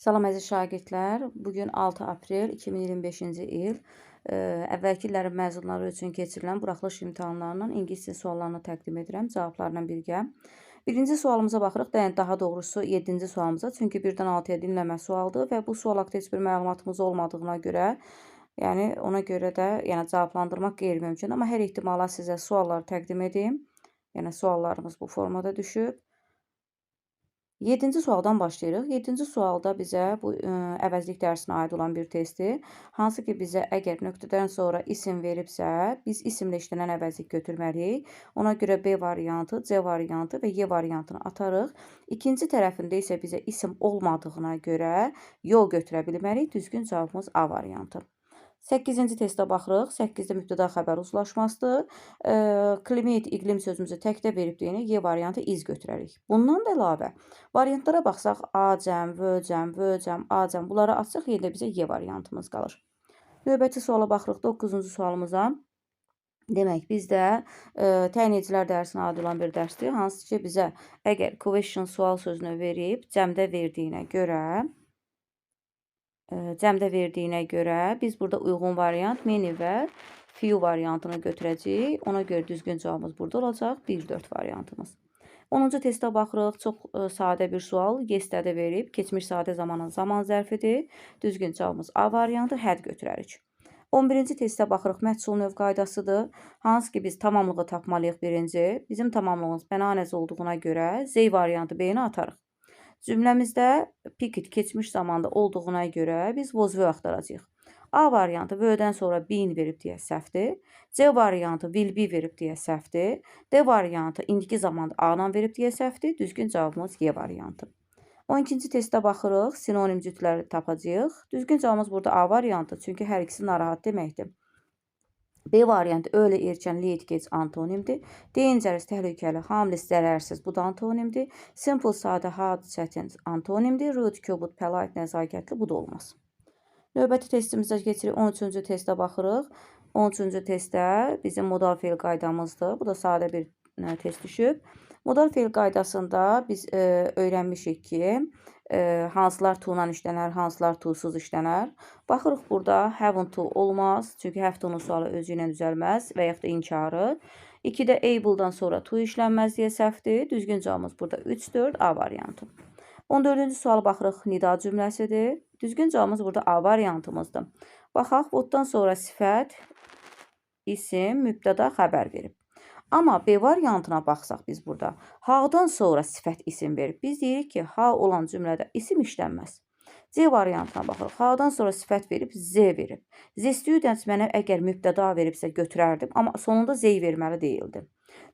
Salam əziz şagirdlər. Bugün 6 aprel 2025-ci il. Əvvəlki illərin məzunları üçün keçirilən buraxılış imtahanlarının ingilis dili suallarını təqdim edirəm. Cavablarla birgə. Birinci sualımıza baxırıq. Daha doğrusu 7-ci sualımıza. Çünki 1-dən 6-ya dinləmə sualdır və bu sual haqqında heç bir məlumatımız olmadığına görə, ona görə də cavablandırmaq qeyri-mümkün. Amma hər ehtimala sizə sualları təqdim edeyim. Suallarımız bu formada düşüb. 7-ci sualdan başlayırıq. 7-ci sualda bizə bu əvəzlik dərsinə aid olan bir testdir. Hansı ki bizə əgər nöqtədən sonra isim veribsə, biz isimlə işlənən əvəzlik götürməliyik. Ona görə B variantı, C variantı və Y variantını atarıq. İkinci tərəfində isə bizə isim olmadığına görə yol götürə bilmərik. Düzgün cavabımız A variantı. 8-ci testə baxırıq. 8-də mübtəda xəbər uzlaşmasıdır. Klimat, iqlim sözümüzü təkdə verib deyinə Y variantı iz götürərik. Bundan da əlavə variantlara baxsaq A cəm, V cəm, V cəm, A cəm bunları açsaq yerdə bizə Y variantımız qalır. Növbəti suala baxırıq 9-cu sualımıza. Demək, bizdə təyin edicilər dərsinə aid olan bir dərsdir. Hansı ki bizə əgər question sual sözünü verib cəmdə verdiyinə görə biz burada uyğun variant many və few variantını götürəcəyik. Ona görə düzgün cavabımız burada olacaq. 1-4 variantımız. 10-cu testə baxırıq. Çox sadə bir sual. Yes'də verib. Keçmiş sadə zamanın zaman zərfidir. Düzgün cavabımız A variantı. Hədd götürərik. 11-ci testə baxırıq. Məhsul növ qaydasıdır. Hansı ki biz tamamlığı tapmalıyıq birinci. Bizim tamamlığımız bənanəz olduğuna görə Z variantı B-ni atarıq. Cümləmizdə Pickett keçmiş zamanda olduğuna görə biz was were axtaracağıq. A variantı V-dən sonra been verib deyə səhvdir. C variantı will be verib deyə səhvdir. D variantı indiki zamanda A-dan verib deyə səhvdir. Düzgün cavabımız Y variantı. 12-ci testə baxırıq. Sinonim cütləri tapacağıq. Düzgün cavabımız burada A variantı. Çünki hər ikisi narahat deməkdir. B variantı öyle, erkən, late, gec antonimdir. Dangerous, təhlükəli, harmless, zərərsiz, bu da antonimdir. Simple, sadə, hard, çətin antonimdir. Rude, kobud, polite, nəzakətli, bu da olmaz. Növbəti testimizə keçirik. 13-cü testə baxırıq. 13-cü testdə bizim modal fe'l qaydamızdır. Bu da sadə bir test düşüb. Modal fe'l qaydasında biz öyrənmişik ki, hansılar to ilə işlənər, hansılar to-suz işlənər. Baxırıq burada haven't to olmaz. Çünki have to-nun sualı özü ilə düzəlməz və yaxud da inkarı. 2-də able-dan sonra to işlənməz deyə səhvdir. Düzgün cavabımız burada 3-4 A variantı. 14-cü suala baxırıq. Nida cümləsidir. Düzgün cavabımız burada A variantımızdır. Baxaq, what'dan sonra sifət, isim, mübtəda xəbər verib. Amma B variantına baxsaq biz burada how'dan sonra sifət isim verib. Biz deyirik ki, how olan cümlədə isim işlənməz. C variantına baxırıq. How'dan sonra sifət verib, Z verib. The students mənə əgər mübtəda veribsə götürərdim, amma sonunda Z verməli deyildi.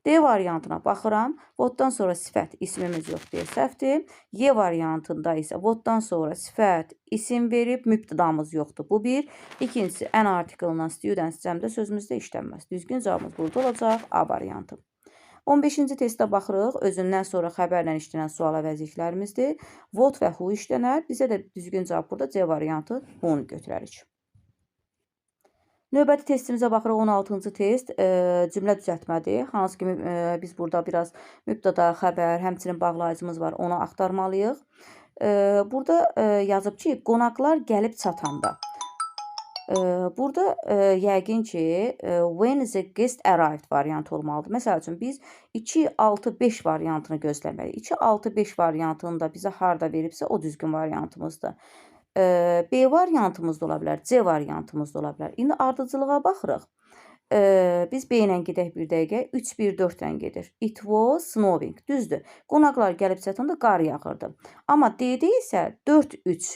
D variantına baxıram. What'dan sonra sifət, ismimiz yox deyə səhvdir. Y variantında isə what'dan sonra sifət, isim verib, mübtədamız yoxdur. Bu bir. İkincisi, an article-dan students cəmdə sözümüzdə işlənməz. Düzgün cavabımız burada olacaq A variantı. 15-ci testə baxırıq. Özündən sonra xəbərlə işlənən sual əvəzliklərimizdir. What və who işlənər. Bizə də düzgün cavab burada C variantı. Who-nu götürərik. Növbəti testimizə baxırıq. 16-cı test cümlə düzəltmədir. Hansı ki biz burada biraz mübtəda, xəbər, həmçinin bağlayıcımız var. Onu axtarmalıyıq. Burada yazıb ki, qonaqlar gəlib çatanda. Burada yəqin ki, when the guest arrived variantı olmalıdır. Məsəl üçün, biz 2, 6, 5 variantını gözləməliyik. 2, 6, 5 variantını da bizə harda veribsə, o düzgün variantımızdır. B variantımız da ola bilər, C variantımız da ola bilər. İndi ardıcılığa baxırıq. Biz B ilə gedək bir dəqiqə. 3, 1, 4 ilə gedir. It was snowing. Düzdür. Qonaqlar gəlib çatanda qar yağırdı. Amma D-də isə 4, 3,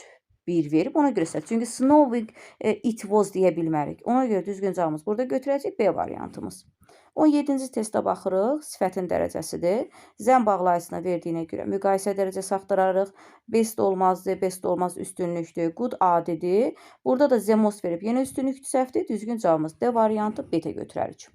1 verib. Ona görə isə, çünki snowing it was deyə bilmərik. Ona görə düzgün cavabımız burada götürəcək B variantımız. 17-ci testə baxırıq. Sifətin dərəcəsidir. Zəm bağlayıcısına verdiyinə görə müqayisə dərəcəsi axtararıq. Best olmazdır, best olmaz üstünlükdür. Good adidir. Burada da the most verib. Yenə üstünlükdür, səhvdir. Düzgün cavabımız D variantı. B-də götürərik.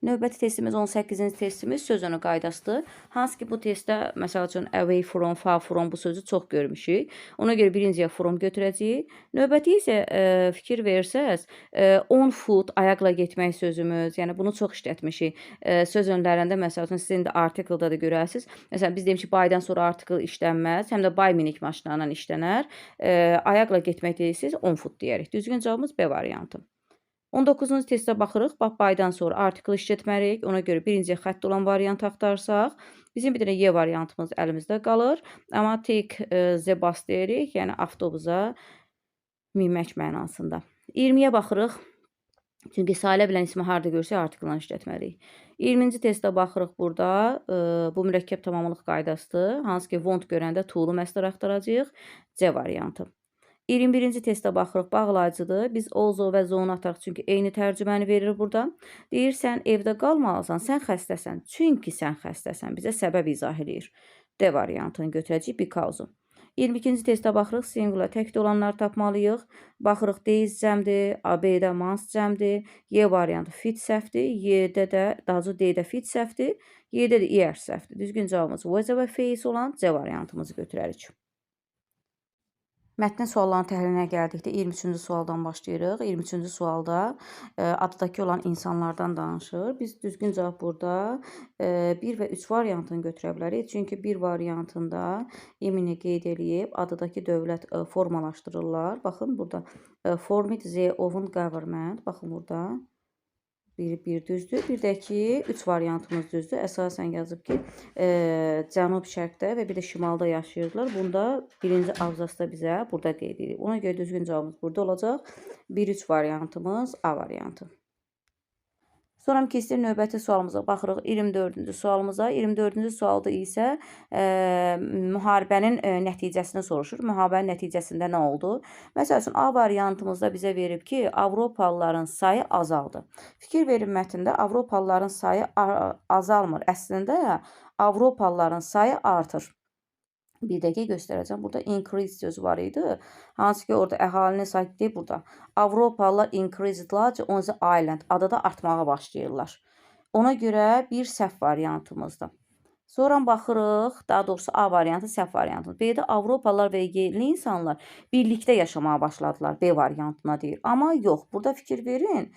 Növbəti testimiz 18-ci testimiz söz önü qaydasıdır. Hansı ki bu testdə məsəl üçün away from, far from bu sözü çox görmüşük. Ona görə birinciyə from götürəcəyik. Növbəti isə fikir versəz, on foot ayaqla getmək sözümüz, yəni bunu çox işlətmişik. Söz önlərində məsəl üçün sizin də artikelda da görəsiniz. Məsələn biz demişik by'dan sonra artikel işlənməz, həm də by minik maşınlarla işlənər. Ayaqla getmək deyirsiniz, on foot deyərik. Düzgün cavabımız B variantı. 19-cu testə baxırıq. Bax, by'dan sonra artikel işlətməliyik. Ona görə birinciyə xətt olan variantı axtarsaq, bizim bir dənə Y variantımız əlimizdə qalır. Amma take the bus deyirik, yəni avtobusa minmək mənasında. 20-yə baxırıq. Çünki sayıla bilən ismi harda görsək artikellə işlətməliyik. 20-ci testə baxırıq burada. Bu mürəkkəb tamamlıq qaydasıdır. Hansı ki want görəndə to'lu məsdər axtaracağıq. C variantı. 21-ci testə baxırıq, bağlayıcıdır. Biz also və zonu atarıq, çünki eyni tərcüməni verir burada. Deyir, sən evdə qalmalısan, sən xəstəsən. Çünki sən xəstəsən. Bizə səbəb izah edir. D variantını götürəcəyik, because-u. 22-ci testə baxırıq, singular təkdə olanları tapmalıyıq. Baxırıq, days cəmdir, B-də months cəmdir, Y variantı fit səhvdir, Y-də də, daha doğrusu D-də fit səhvdir, Y-də də ER səhvdir. Düzgün cavabımız was və face olan C variantımızı götürərik. Mətnin sualların təhlilinə gəldikdə 23-cü sualdan başlayırıq. 23-cü sualda addakı olan insanlardan danışır. Biz düzgün cavab burada 1 və 3 variantını götürə bilərik. Çünki 1 variantında imini qeyd eləyib addakı dövlət formalaşdırırlar. Baxın burada formed the own government. Baxın burada. Bir düzdür. Bir də ki, 3 variantımız düzdür. Əsasən yazıb ki, cənub-şərqdə və bir də şimalda yaşayırlar. Bunda birinci abzasda bizə burada qeyd edilir. Ona görə düzgün cavabımız burada olacaq. 1-3 variantımız A variantı. Sonra keçdik növbəti sualımıza. Baxırıq 24-cü sualımıza. 24-cü sualda isə müharibənin nəticəsini soruşur. Müharibənin nəticəsində nə oldu? Məsəl üçün A variantımızda bizə verib ki, Avropalıların sayı azaldı. Fikir verin mətndə Avropalıların sayı azalmır. Əslində Avropalıların sayı artır. Bir dəqiqə göstərəcəm. Burada increase sözü var idi. Hansı ki orada əhalinin sayı deyil burada. Avropalılar increased large on the island. Adada artmağa başlayırlar. Ona görə bir səhv variantımızdır. Sonra baxırıq, daha doğrusu A variantı səhv variantı. B-də Avropalılar və yerli insanlar birlikdə yaşamağa başladılar. B variantına deyir. Amma yox, burada fikir verin.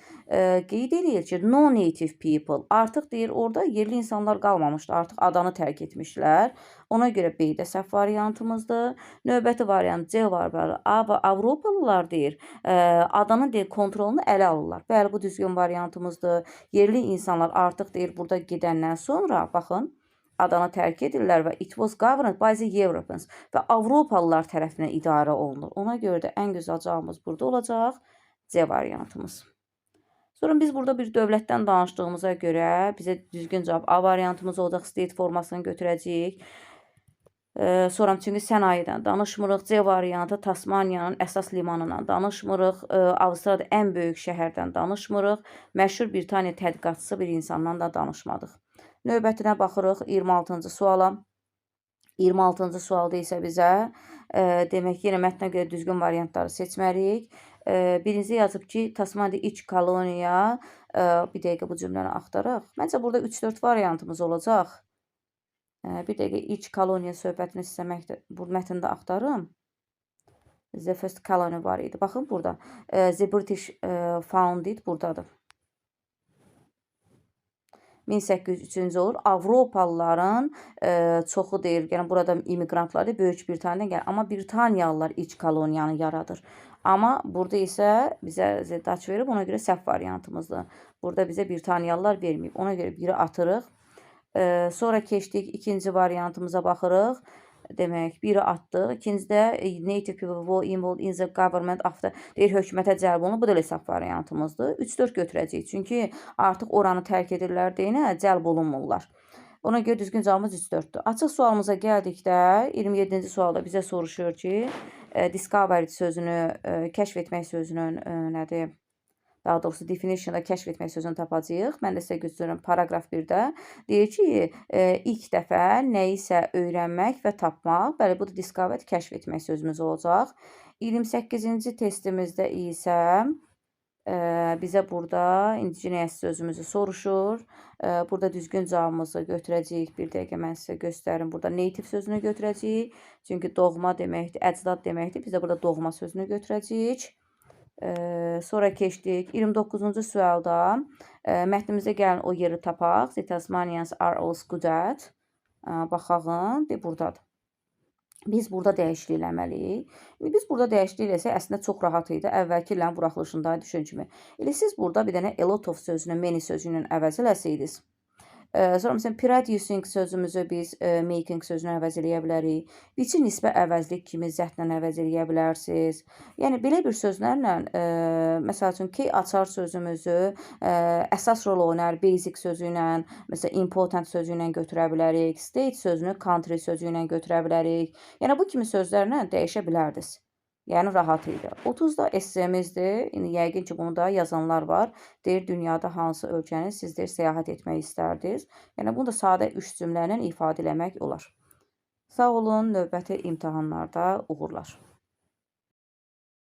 Qeyd edir ki, no native people. Artıq deyir, orada yerli insanlar qalmamışdı. Artıq adanı tərk etmişlər. Ona görə B-də səhv variantımızdır. Növbəti variant C var. Avropalılar deyir, adanın deyir, kontrolunu ələ alırlar. Bəli, bu düzgün variantımızdır. Yerli insanlar artıq deyir, burada gedəndən sonra, baxın, adanı tərk edirlər və it was governed by the Europeans və Avropalılar tərəfindən idarə olunur. Ona görə də ən gözəl cavabımız burada olacaq. C variantımız. Sonra biz burada bir dövlətdən danışdığımıza görə bizə düzgün cavab A variantımız olacaq. State formasını götürəcəyik. Sonra çünki sənayedən danışmırıq. C variantı Tasmaniyanın əsas limanından danışmırıq. Avstraliyada ən böyük şəhərdən danışmırıq. Məşhur Britaniya tədqiqatçısı bir insandan da danışmadıq. Növbətinə baxırıq 26-cı suala. 26-cı sualda isə bizə demək yenə mətnə görə düzgün variantları seçməliyik. Birinci yazıb ki, Tasmaniyada iç koloniya, bir dəqiqə bu cümləni axtaraq. Məncə burada 3-4 variantımız olacaq. Bir dəqiqə iç koloniya söhbətini istəməkdir. Bu mətndə axtarım. The first colony var idi. Baxın burada. The British founded buradadır. 1803-cü olur. Avropalıların çoxu deyir, yəni burada immigrantları Böyük Britaniyadan gəlir. Amma Britaniyalılar iç koloniyanı yaradır. Amma burada isə bizə zəddaç verib, ona görə səhv variantımızdır. Burada bizə Britaniyalılar verməyib. Ona görə biri atırıq. Sonra keçdik ikinci variantımıza baxırıq. Demək, biri atdıq. İkincidə native people were involved in the government after deyir, hökumətə cəlb olunur. Bu da səhv variantımızdır. 3-4 götürəcəyik. Çünki artıq oranı tərk edirlər deyinə, cəlb olunmurlar. Ona görə düzgün cavabımız 3-4-dür. Açıq sualımıza gəldikdə 27-ci sualda bizə soruşur ki, discovery sözünü, kəşf etmək sözünün nədir? Daha doğrusu definitionda kəşf etmək sözünü tapacağıq. Mən də sizə göstərirəm paragraf 1-də. Deyir ki, ilk dəfə nəyisə öyrənmək və tapmaq. Bəli, bu da discover, kəşf etmək sözümüz olacaq. 28-ci testimizdə isə Bizə burada indigenous sözümüzü soruşur. Burada düzgün cavabımızı götürəcəyik. Bir dəqiqə mən sizə göstərim. Burada native sözünü götürəcəyik. Çünki doğma deməkdir, əcdad deməkdir. Biz də burada doğma sözünü götürəcəyik. Sonra keçdik. 29-cu sualda mətnimizə gəlin o yeri tapaq. The Tasmanians are all good at. Baxağın, buradadır. Biz burada dəyişiklik eləməliyik. Biz burada dəyişiklik eləsək, əslində çox rahat idi. Əvvəlki illərin buraxılışında düşün kimi. Elə siz burada bir dənə a lot of sözünü many sözü ilə əvəz eləsəydiniz. Sonra məsələn, producing sözümüzü biz making sözünü əvəz eləyə bilərik. Biçi nisbə əvəzlik kimi zətlə əvəz eləyə bilərsiniz. Yəni, belə bir sözlərlə, məsəl üçün, key açar sözümüzü əsas rol oynar basic sözü ilə, məsələn, important sözü ilə götürə bilərik. State sözünü country sözü ilə götürə bilərik. Yəni, bu kimi sözlərlə dəyişə bilərdiniz. Yəni, rahat idi. 30-da essemizdir. İndi yəqin ki, bunu da yazanlar var. Deyir, dünyada hansı ölkəni siz deyir, səyahət etmək istərdiniz. Yəni, bunu da sadə 3 cümlə ilə ifadə eləmək olar. Sağ olun, növbəti imtahanlarda uğurlar.